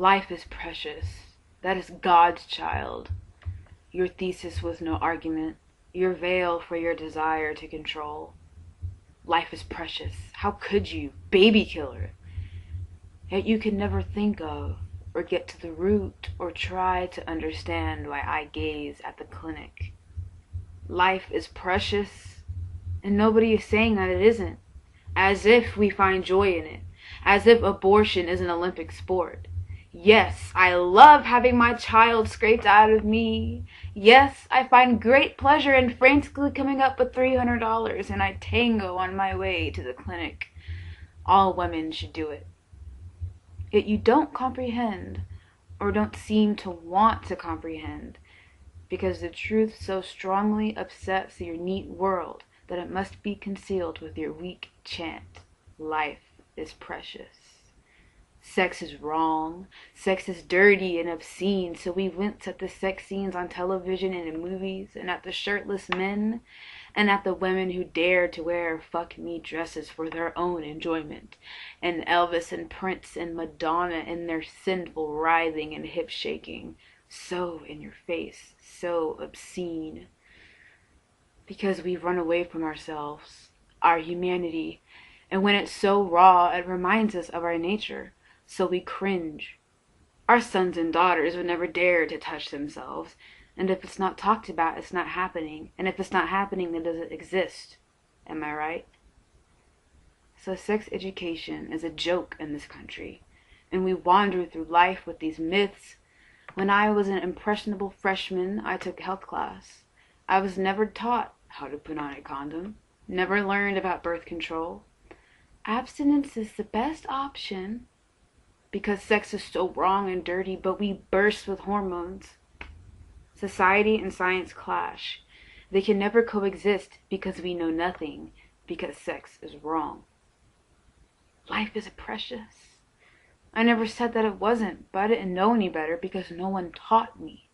Life is precious. That is God's child. Your thesis was no argument. Your veil for your desire to control. Life is precious. How could you, baby killer? Yet you can never think of, or get to the root, or try to understand why I gaze at the clinic. Life is precious, and nobody is saying that it isn't. As if we find joy in it. As if abortion is an Olympic sport. Yes, I love having my child scraped out of me. Yes, I find great pleasure in frantically coming up with $300 and I tango on my way to the clinic. All women should do it. Yet you don't comprehend, or don't seem to want to comprehend, because the truth so strongly upsets your neat world that it must be concealed with your weak chant. Life is precious. Sex is wrong. Sex is dirty and obscene, so we wince at the sex scenes on television and in movies, and at the shirtless men, and at the women who dare to wear fuck-me dresses for their own enjoyment, and Elvis and Prince and Madonna in their sinful writhing and hip-shaking, so in your face, so obscene. Because we've run away from ourselves, our humanity, and when it's so raw, it reminds us of our nature. So we cringe. Our sons and daughters would never dare to touch themselves. And if it's not talked about, it's not happening. And if it's not happening, then does it exist? Am I right? So sex education is a joke in this country. And we wander through life with these myths. When I was an impressionable freshman, I took health class. I was never taught how to put on a condom. Never learned about birth control. Abstinence is the best option. Because sex is so wrong and dirty, but we burst with hormones. Society and science clash. They can never coexist because we know nothing, because sex is wrong. Life is precious. I never said that it wasn't, but I didn't know any better because no one taught me.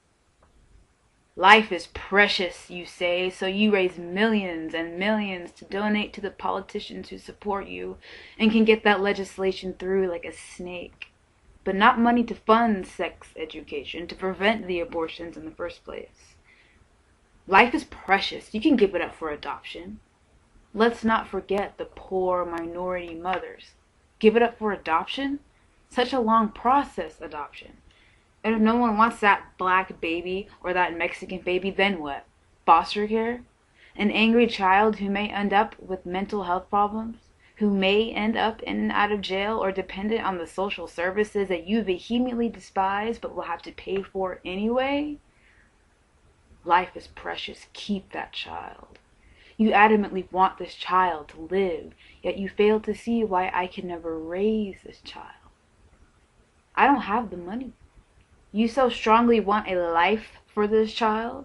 Life is precious, you say, so you raise millions and millions to donate to the politicians who support you and can get that legislation through like a snake. But not money to fund sex education, to prevent the abortions in the first place. Life is precious. You can give it up for adoption. Let's not forget the poor minority mothers. Give it up for adoption? Such a long process, adoption. And if no one wants that black baby or that Mexican baby, then what? Foster care? An angry child who may end up with mental health problems? Who may end up in and out of jail or dependent on the social services that you vehemently despise but will have to pay for anyway? Life is precious. Keep that child. You adamantly want this child to live, yet you fail to see why I can never raise this child. I don't have the money. You so strongly want a life for this child?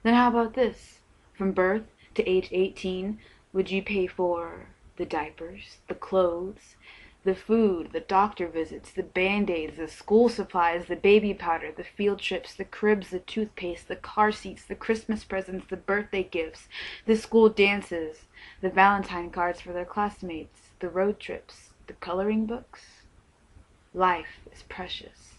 Then how about this? From birth to age 18, would you pay for the diapers, the clothes, the food, the doctor visits, the band-aids, the school supplies, the baby powder, the field trips, the cribs, the toothpaste, the car seats, the Christmas presents, the birthday gifts, the school dances, the Valentine cards for their classmates, the road trips, the coloring books? Life is precious.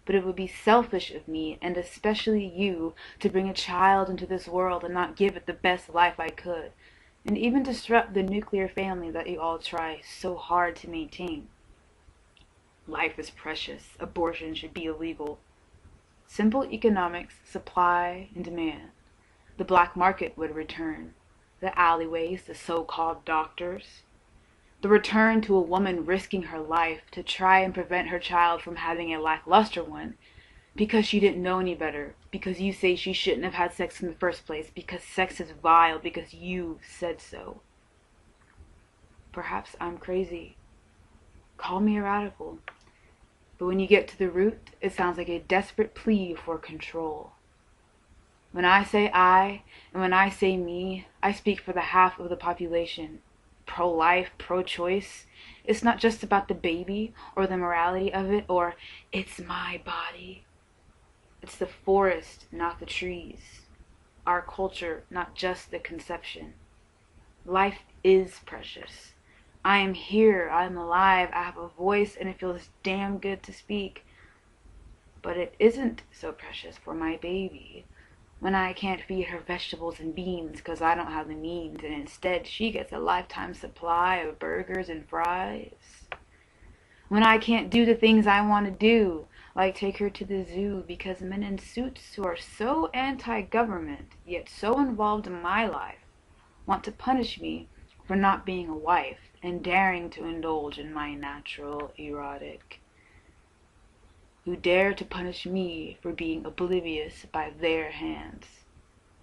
But it would be selfish of me, and especially you, to bring a child into this world and not give it the best life I could. And even disrupt the nuclear family that you all try so hard to maintain. Life is precious. Abortion should be illegal. Simple economics, supply and demand. The black market would return. The alleyways, the so-called doctors. The return to a woman risking her life to try and prevent her child from having a lackluster one. Because she didn't know any better, because you say she shouldn't have had sex in the first place, because sex is vile, because you said so. Perhaps I'm crazy. Call me a radical. But when you get to the root, it sounds like a desperate plea for control. When I say I, and when I say me, I speak for the half of the population. Pro-life, pro-choice. It's not just about the baby, or the morality of it, or it's my body. It's the forest, not the trees. Our culture, not just the conception. Life is precious. I am here, I am alive, I have a voice, and it feels damn good to speak. But it isn't so precious for my baby when I can't feed her vegetables and beans because I don't have the means, and instead she gets a lifetime supply of burgers and fries. When I can't do the things I want to do, like take her to the zoo because men in suits who are so anti-government yet so involved in my life want to punish me for not being a wife and daring to indulge in my natural erotic, who dare to punish me for being oblivious by their hands,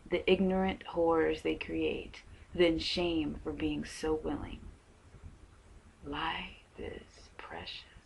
the ignorant horrors they create, then shame for being so willing. Life is precious.